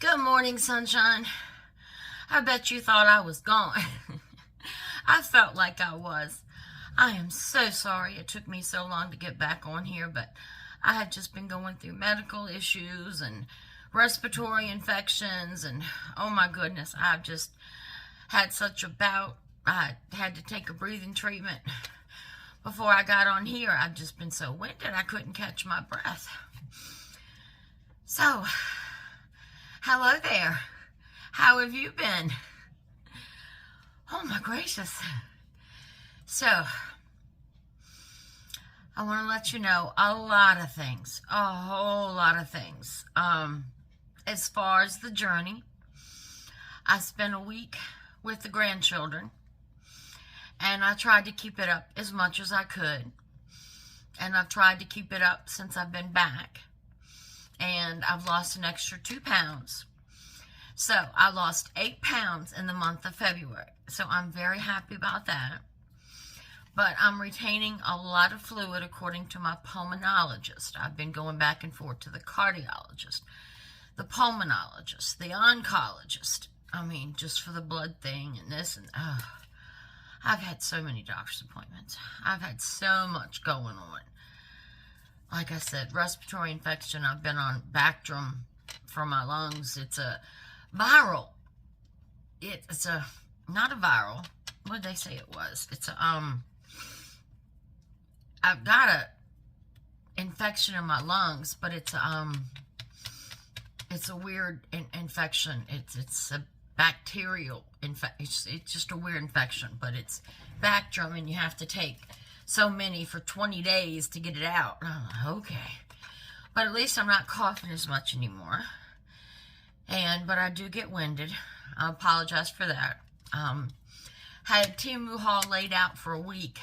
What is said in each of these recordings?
Good morning, sunshine. I bet you thought I was gone. I felt like I was. I am so sorry it took me so long to get back on here, but I had just been going through medical issues and respiratory infections, and oh my goodness, I've just had such a bout. I had to take a breathing treatment before I got on here. I've just been so winded I couldn't catch my breath. So, hello there. How have you been? Oh my gracious. So, I want to let you know a lot of things, a whole lot of things. As far as the journey, I spent a week with the grandchildren, and I tried to keep it up as much as I could. And I've tried to keep it up since I've been back. And I've lost an extra 2 pounds. So I lost 8 pounds in the month of February. So I'm very happy about that. But I'm retaining a lot of fluid according to my pulmonologist. I've been going back and forth to the cardiologist, the pulmonologist, the oncologist. I mean, just for the blood thing and this and I've had so many doctor's appointments. I've had so much going on. Like I said, respiratory infection. I've been on Bactrim for my lungs. It's a viral. It's a, not a viral. What did they say it was? It's a, I've got a infection in my lungs, but it's a weird infection. It's a bacterial infection. It's just a weird infection, but it's Bactrim, and you have to take so many for 20 days to get it out. Oh, okay. But at least I'm not coughing as much anymore. But I do get winded. I apologize for that. Had Temu haul laid out for a week.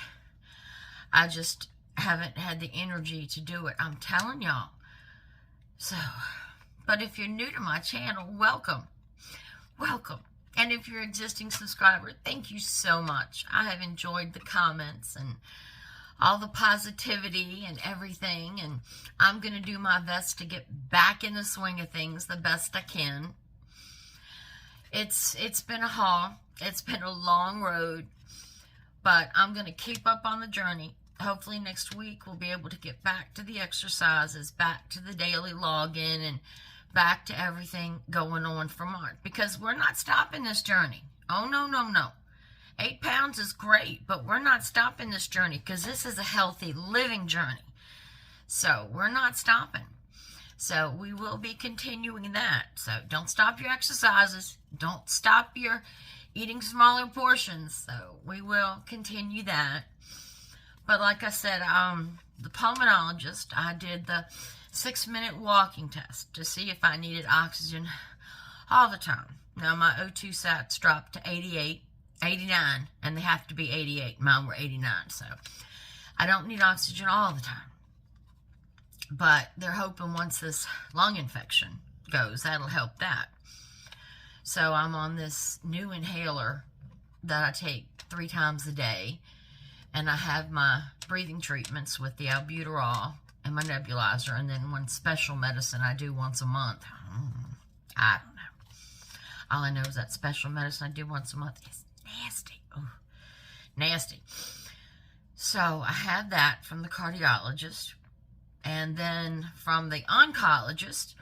I just haven't had the energy to do it. I'm telling y'all. So, but if you're new to my channel, welcome. Welcome. And if you're an existing subscriber, thank you so much. I have enjoyed the comments and all the positivity and everything, and I'm going to do my best to get back in the swing of things the best I can. It's been a haul. It's been a long road, but I'm going to keep up on the journey. Hopefully next week we'll be able to get back to the exercises, back to the daily login, and back to everything going on for March, because we're not stopping this journey. Oh, no, no, no. 8 pounds is great, but we're not stopping this journey because this is a healthy living journey. So we're not stopping. So we will be continuing that. So don't stop your exercises. Don't stop your eating smaller portions. So we will continue that. But like I said, the pulmonologist, I did the 6-minute walking test to see if I needed oxygen all the time. Now my O2 sats dropped to 88. 89, and they have to be 88. Mine were 89, so I don't need oxygen all the time. But they're hoping once this lung infection goes, that'll help that. So I'm on this new inhaler that I take 3 times a day, and I have my breathing treatments with the albuterol and my nebulizer, and then one special medicine I do once a month. I don't know. All I know is that special medicine I do once a month is nasty. Oh, nasty. So I had that from the cardiologist. And then from the oncologist,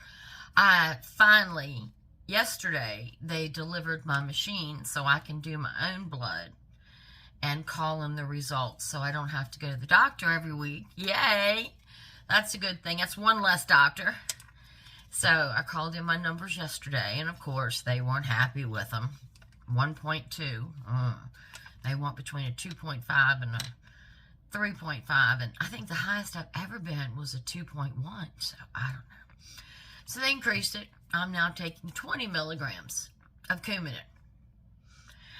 I finally, yesterday, they delivered my machine so I can do my own blood and call them the results so I don't have to go to the doctor every week. Yay! That's a good thing. That's one less doctor. So I called in my numbers yesterday, and of course, they weren't happy with them. 1.2. They want between a 2.5 and a 3.5, and I think the highest I've ever been was a 2.1, so I don't know. So they increased it. I'm now taking 20 milligrams of Coumadin.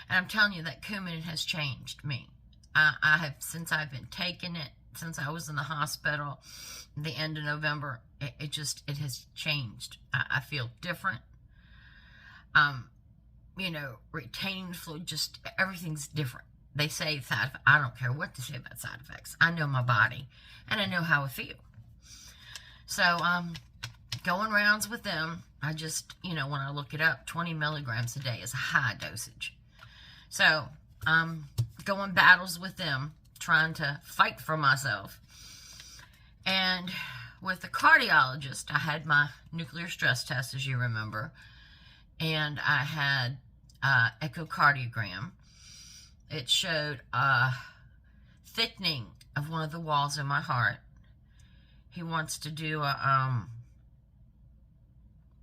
And I'm telling you that Coumadin has changed me. I have, since I've been taking it, since I was in the hospital at the end of November, it has changed. I feel different. You know, retaining fluid, just everything's different. They say side effects. I don't care what they say about side effects. I know my body, and I know how I feel. So, going rounds with them. I just, when I look it up, 20 milligrams a day is a high dosage. So I'm going battles with them, trying to fight for myself. And with the cardiologist, I had my nuclear stress test, as you remember, and I had echocardiogram. It showed a thickening of one of the walls in my heart. He wants to do a,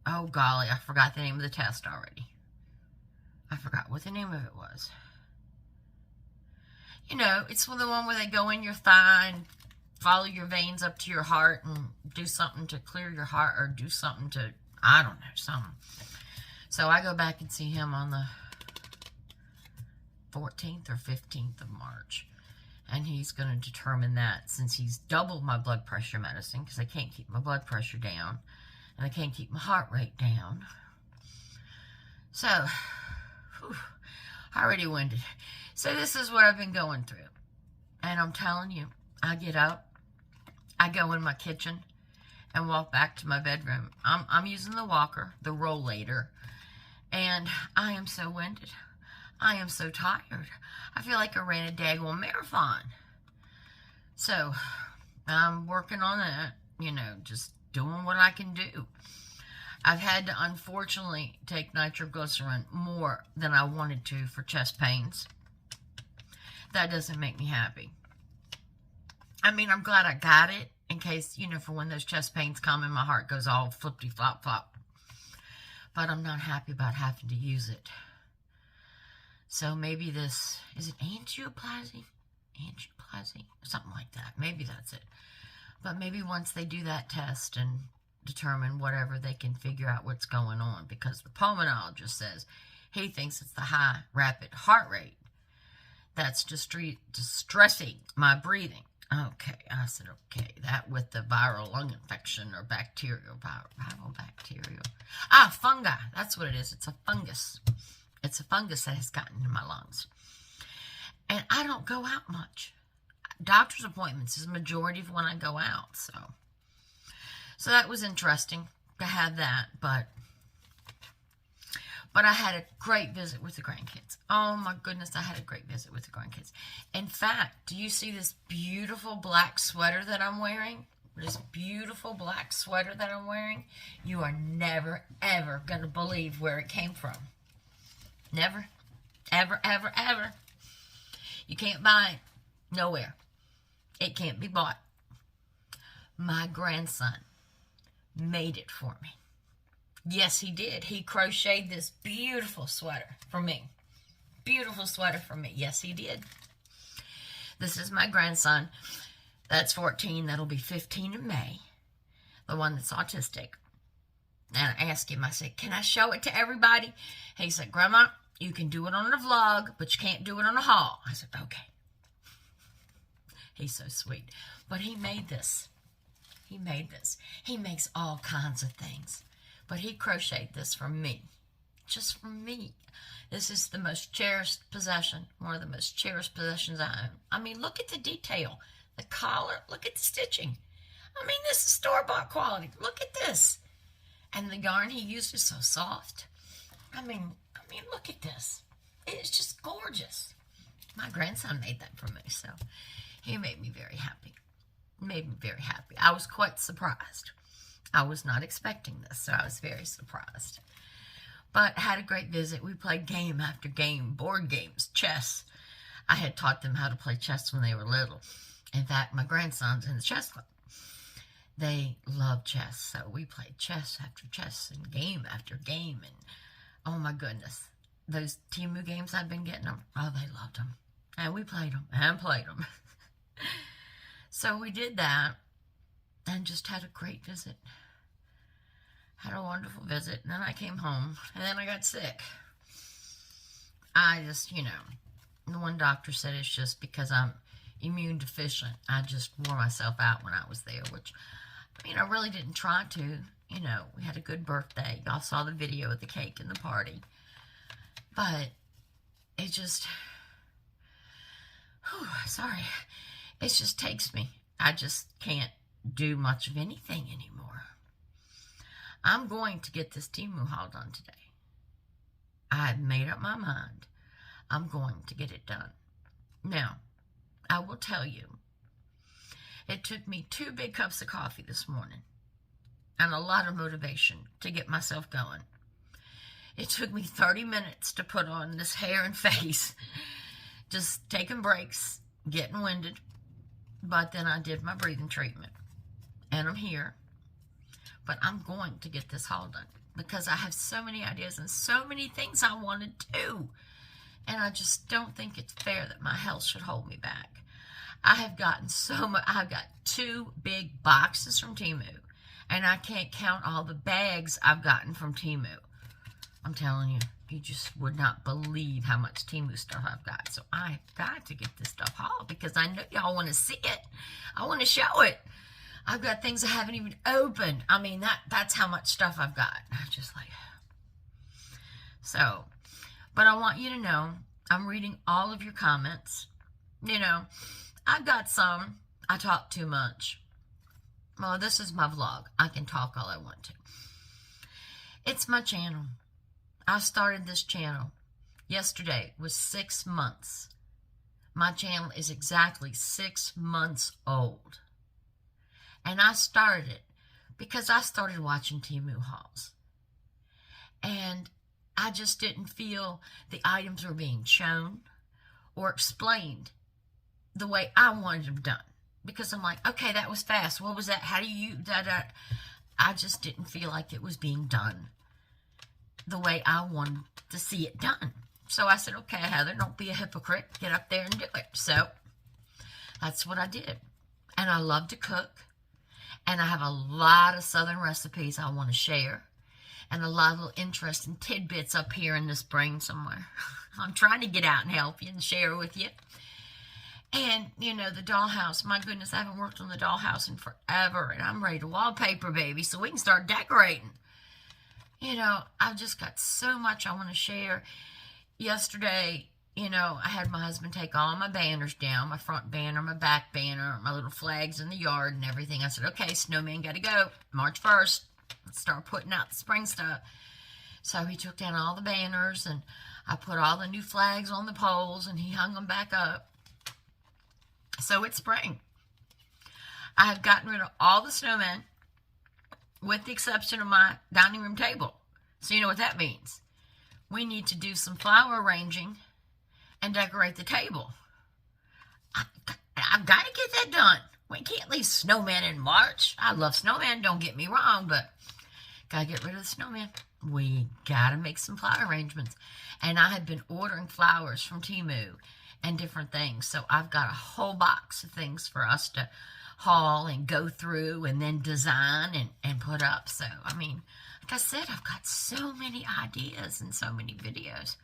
oh golly, I forgot the name of the test already. I forgot what the name of it was. It's the one where they go in your thigh and follow your veins up to your heart and do something to clear your heart, or do something to, I don't know, something. So I go back and see him on the 14th or 15th of March. And he's going to determine that, since he's doubled my blood pressure medicine, because I can't keep my blood pressure down, and I can't keep my heart rate down. So, whew, already winded. So this is what I've been going through. And I'm telling you, I get up, I go in my kitchen, and walk back to my bedroom. I'm using the walker, the rollator, and I am so winded. I am so tired. I feel like I ran a daggone marathon. So, I'm working on that, just doing what I can do. I've had to, unfortunately, take nitroglycerin more than I wanted to for chest pains. That doesn't make me happy. I mean, I'm glad I got it, in case, for when those chest pains come and my heart goes all flippity-flop-flop. But I'm not happy about having to use it. So maybe this, is it angioplasty? Angioplasty? Something like that. Maybe that's it. But maybe once they do that test and determine whatever, they can figure out what's going on. Because the pulmonologist says he thinks it's the high, rapid heart rate that's distressing my breathing. Okay, I said, okay, that with the viral lung infection or bacterial, viral bacterial. Fungi, that's what it is. It's a fungus. It's a fungus that has gotten into my lungs. And I don't go out much. Doctor's appointments is the majority of when I go out. So that was interesting to have that. But I had a great visit with the grandkids. Oh my goodness, I had a great visit with the grandkids. In fact, do you see this beautiful black sweater that I'm wearing? This beautiful black sweater that I'm wearing? You are never, ever going to believe where it came from. Never, ever, ever, ever. You can't buy it. Nowhere. It can't be bought. My grandson made it for me. Yes, he did. He crocheted this beautiful sweater for me. Beautiful sweater for me. Yes, he did. This is my grandson. That's 14. That'll be 15 in May. The one that's autistic. And I asked him, I said, can I show it to everybody? He said, Grandma, you can do it on a vlog, but you can't do it on a haul. I said, okay. He's so sweet. But he made this. He made this. He makes all kinds of things. But he crocheted this for me. Just for me. This is the most cherished possession. One of the most cherished possessions I own. I mean, look at the detail. The collar. Look at the stitching. I mean, this is store-bought quality. Look at this. And the yarn he used is so soft. I mean, look at this. It's just gorgeous. My grandson made that for me, so he made me very happy. Made me very happy. I was quite surprised. I was not expecting this, so I was very surprised. But had a great visit. We played game after game, board games, chess. I had taught them how to play chess when they were little. In fact, my grandson's in the chess club. They love chess, so we played chess after chess and game after game. And oh my goodness, those Temu games I've been getting them, oh, they loved them. And we played them and played them. So we did that and just had a great visit. Had a wonderful visit. And then I came home and then I got sick. I just, the one doctor said it's just because I'm immune deficient. I just wore myself out when I was there, which, I really didn't try to. We had a good birthday. Y'all saw the video of the cake and the party. But it just, sorry. It just takes me. I just can't do much of anything anymore. I'm going to get this Temu haul done today. I have made up my mind. I'm going to get it done. Now, I will tell you, it took me 2 big cups of coffee this morning and a lot of motivation to get myself going. It took me 30 minutes to put on this hair and face, just taking breaks, getting winded. But then I did my breathing treatment, and I'm here. But I'm going to get this haul done because I have so many ideas and so many things I want to do. And I just don't think it's fair that my health should hold me back. I have gotten so much. I've got 2 big boxes from Temu, and I can't count all the bags I've gotten from Temu. I'm telling you, you just would not believe how much Temu stuff I've got. So I've got to get this stuff hauled because I know y'all want to see it. I want to show it. I've got things I haven't even opened. I mean, that's how much stuff I've got. I'm just like, so, but I want you to know, I'm reading all of your comments. You know, I've got some, I talk too much. Well, this is my vlog. I can talk all I want to. It's my channel. I started this channel. Yesterday was 6 months. My channel is exactly 6 months old. And I started it because I started watching Temu hauls. And I just didn't feel the items were being shown or explained the way I wanted them done. Because I'm like, okay, that was fast. What was that? How do you do that? I just didn't feel like it was being done the way I wanted to see it done. So I said, okay, Heather, don't be a hypocrite. Get up there and do it. So that's what I did. And I love to cook. And I have a lot of Southern recipes I want to share. And a lot of little interesting tidbits up here in this brain somewhere. I'm trying to get out and help you and share with you. And, you know, the dollhouse. My goodness, I haven't worked on the dollhouse in forever. And I'm ready to wallpaper, baby, so we can start decorating. You know, I've just got so much I want to share. Yesterday, you know, I had my husband take all my banners down, my front banner, my back banner, my little flags in the yard and everything. I said, okay, snowman got to go. March 1st, let's start putting out the spring stuff. So he took down all the banners, and I put all the new flags on the poles, and he hung them back up. So it's spring. I have gotten rid of all the snowmen, with the exception of my dining room table. So you know what that means. We need to do some flower arranging and decorate the table. I've got to get that done. We can't leave snowman in March. I love snowman, don't get me wrong, but got to get rid of the snowman. We got to make some flower arrangements. And I have been ordering flowers from Temu and different things. So I've got a whole box of things for us to haul and go through and then design and put up. So, I mean, like I said, I've got so many ideas and so many videos.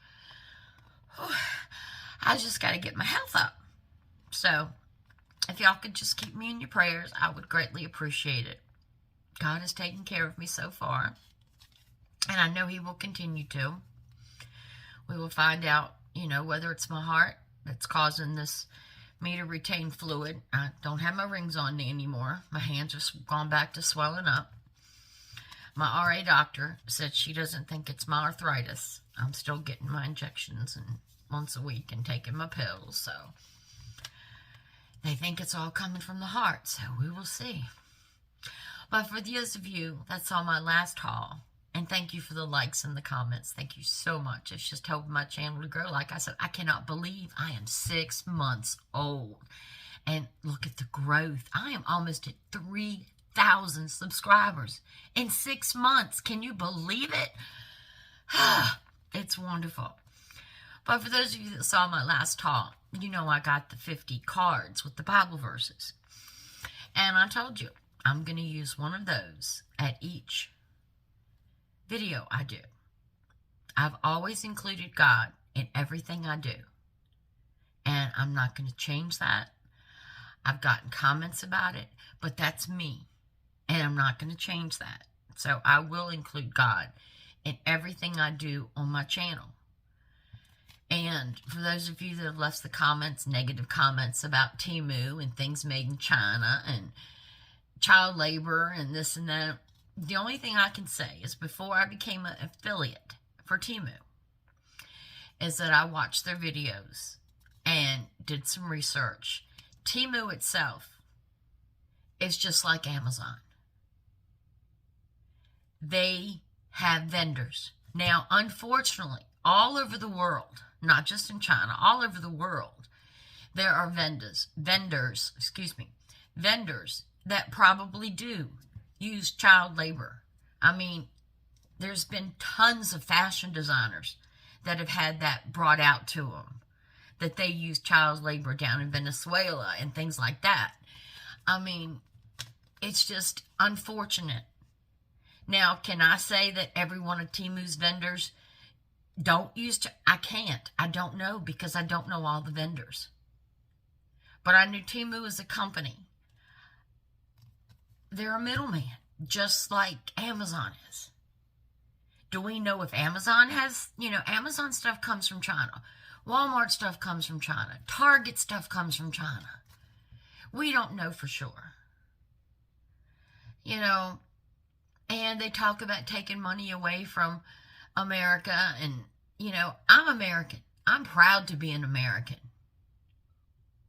I just got to get my health up. So, if y'all could just keep me in your prayers, I would greatly appreciate it. God has taken care of me so far, and I know He will continue to. We will find out, you know, whether it's my heart that's causing me to retain fluid. I don't have my rings on anymore. My hands have gone back to swelling up. My RA doctor said she doesn't think it's my arthritis. I'm still getting my injections and once a week and taking my pills. So they think it's all coming from the heart. So we will see. But for those of you that's on my last haul, and thank you for the likes and the comments. Thank you so much. It's just helping my channel to grow. Like I said, I cannot believe I am 6 months old. And look at the growth. I am almost at 3,000 subscribers in 6 months. Can you believe it? It's wonderful. But for those of you that saw my last haul, you know I got the 50 cards with the Bible verses. And I told you, I'm going to use one of those at each video I do. I've always included God in everything I do. And I'm not going to change that. I've gotten comments about it, but that's me. And I'm not going to change that. So I will include God in everything I do on my channel. And for those of you that have left the comments, negative comments about Temu and things made in China and child labor and this and that, the only thing I can say is before I became an affiliate for Temu, is that I watched their videos and did some research. Temu itself is just like Amazon. They have vendors. Now, unfortunately, all over the world, not just in China, all over the world, there are vendors that probably do use child labor. I mean, there's been tons of fashion designers that have had that brought out to them, that they use child labor down in Venezuela and things like that. I mean, it's just unfortunate. Now, can I say that every one of Temu's vendors don't use I can't. I don't know, because I don't know all the vendors. But I knew Temu as a company. They're a middleman, just like Amazon is. Do we know if Amazon has, Amazon stuff comes from China. Walmart stuff comes from China. Target stuff comes from China. We don't know for sure. And they talk about taking money away from America. And, I'm American. I'm proud to be an American.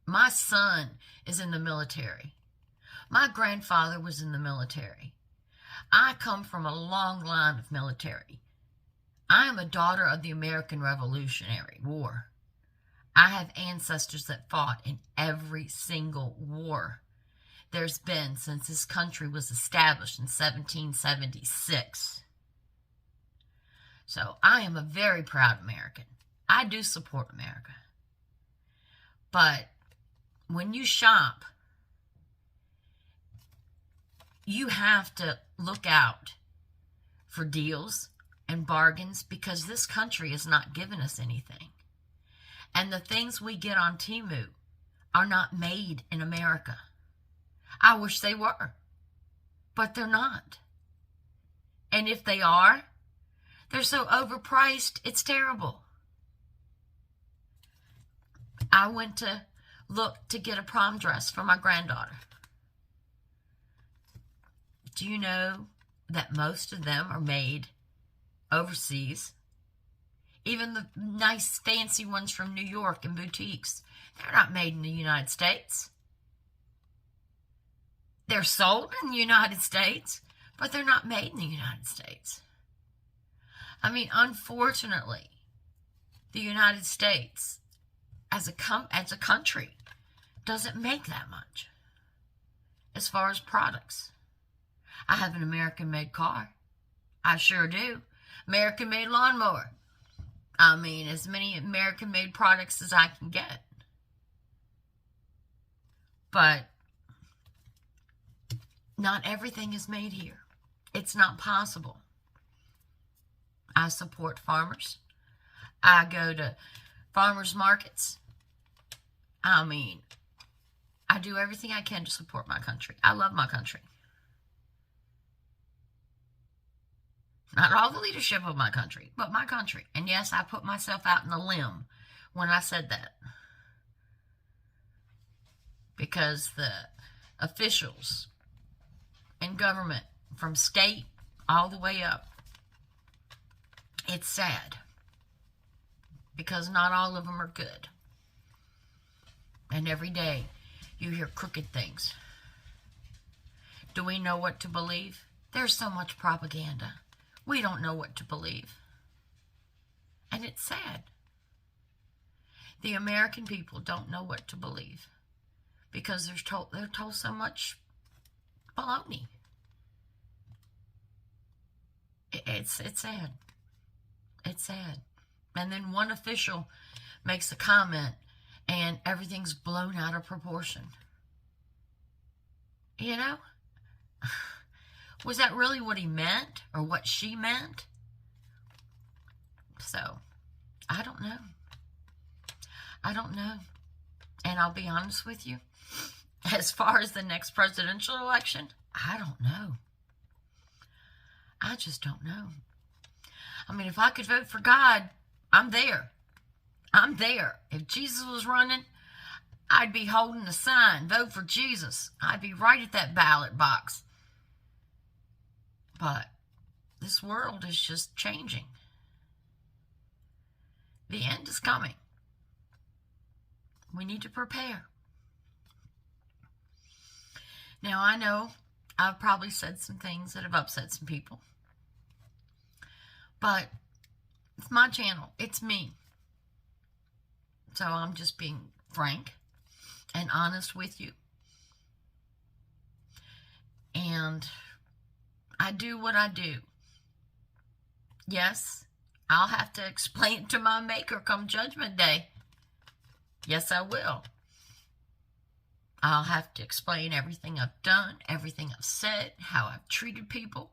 My son is in the military. My grandfather was in the military. I come from a long line of military. I am a daughter of the American Revolutionary War. I have ancestors that fought in every single war there's been since this country was established in 1776. So I am a very proud American. I do support America. But when you shop, you have to look out for deals and bargains, because this country is not giving us anything. And the things we get on Temu are not made in America. I wish they were, but they're not. And if they are, they're so overpriced, it's terrible. I went to look to get a prom dress for my granddaughter. Do you know that most of them are made overseas? Even the nice fancy ones from New York and boutiques, they're not made in the United States. They're sold in the United States, but they're not made in the United States. I mean, unfortunately, the United States as a country doesn't make that much as far as products. I have an American-made car. I sure do. American-made lawnmower. I mean, as many American-made products as I can get. But not everything is made here. It's not possible. I support farmers. I go to farmers markets. I mean, I do everything I can to support my country. I love my country. Not all the leadership of my country, but my country. And yes, I put myself out in a limb when I said that. Because the officials in government, from state all the way up, it's sad. Because not all of them are good. And every day you hear crooked things. Do we know what to believe? There's so much propaganda. We don't know what to believe. And it's sad. The American people don't know what to believe because they're told so much baloney. It's sad. It's sad. And then one official makes a comment and everything's blown out of proportion. You know? Was that really what he meant or what she meant? So, I don't know. I don't know. And I'll be honest with you, as far as the next presidential election, I don't know. I just don't know. I mean, if I could vote for God, I'm there. I'm there. If Jesus was running, I'd be holding a sign, vote for Jesus. I'd be right at that ballot box. But this world is just changing. The end is coming. We need to prepare. Now, I know I've probably said some things that have upset some people. But it's my channel. It's me. So I'm just being frank and honest with you. And I do what I do. Yes, I'll have to explain it to my maker come Judgment Day. Yes, I will. I'll have to explain everything I've done, everything I've said, how I've treated people.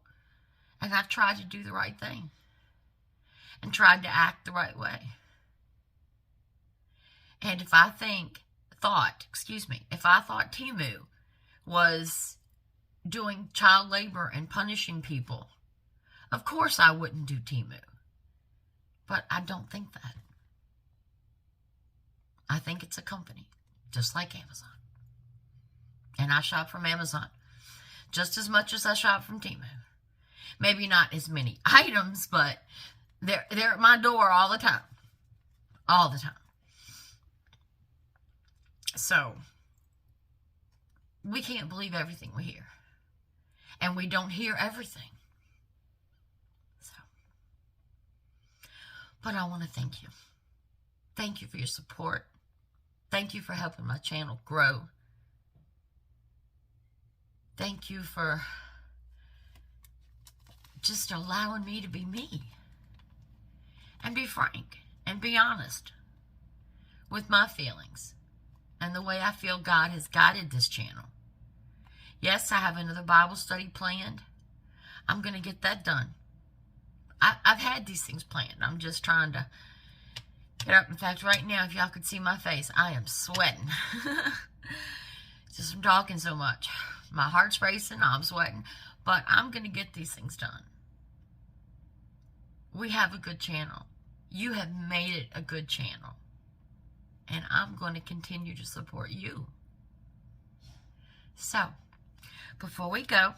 And I've tried to do the right thing. And tried to act the right way. And if I thought Temu was doing child labor and punishing people, of course I wouldn't do Temu. But I don't think that. I think it's a company, just like Amazon. And I shop from Amazon just as much as I shop from Temu. Maybe not as many items, but they're at my door all the time. All the time. So, we can't believe everything we hear. And we don't hear everything. So, but I want to thank you. Thank you for your support. Thank you for helping my channel grow. Thank you for just allowing me to be me. And be frank and be honest with my feelings and the way I feel God has guided this channel. Yes, I have another Bible study planned. I'm going to get that done. I've had these things planned. I'm just trying to get up. In fact, right now, if y'all could see my face, I am sweating. Just from talking so much. My heart's racing. I'm sweating. But I'm going to get these things done. We have a good channel. You have made it a good channel. And I'm going to continue to support you. So, before we go,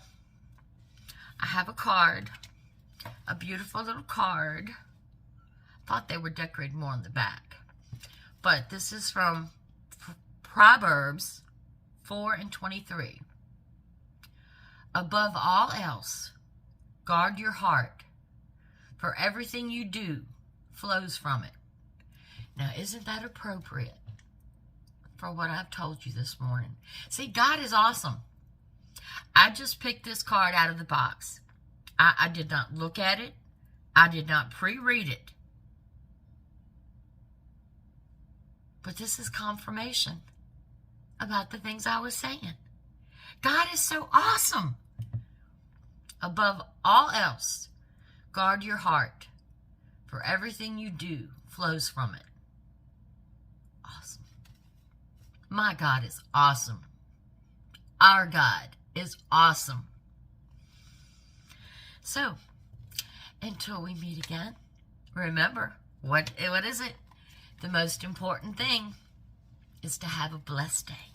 I have a card. A beautiful little card. Thought they were decorated more on the back. But this is from Proverbs 4:23. Above all else, guard your heart, for everything you do flows from it. Now, isn't that appropriate for what I've told you this morning? See, God is awesome. I just picked this card out of the box. I did not look at it. I did not pre-read it. But this is confirmation about the things I was saying. God is so awesome. Above all else, guard your heart, for everything you do flows from it. Awesome. My God is awesome. Our God is awesome. So, until we meet again, remember, what is it? The most important thing is to have a blessed day.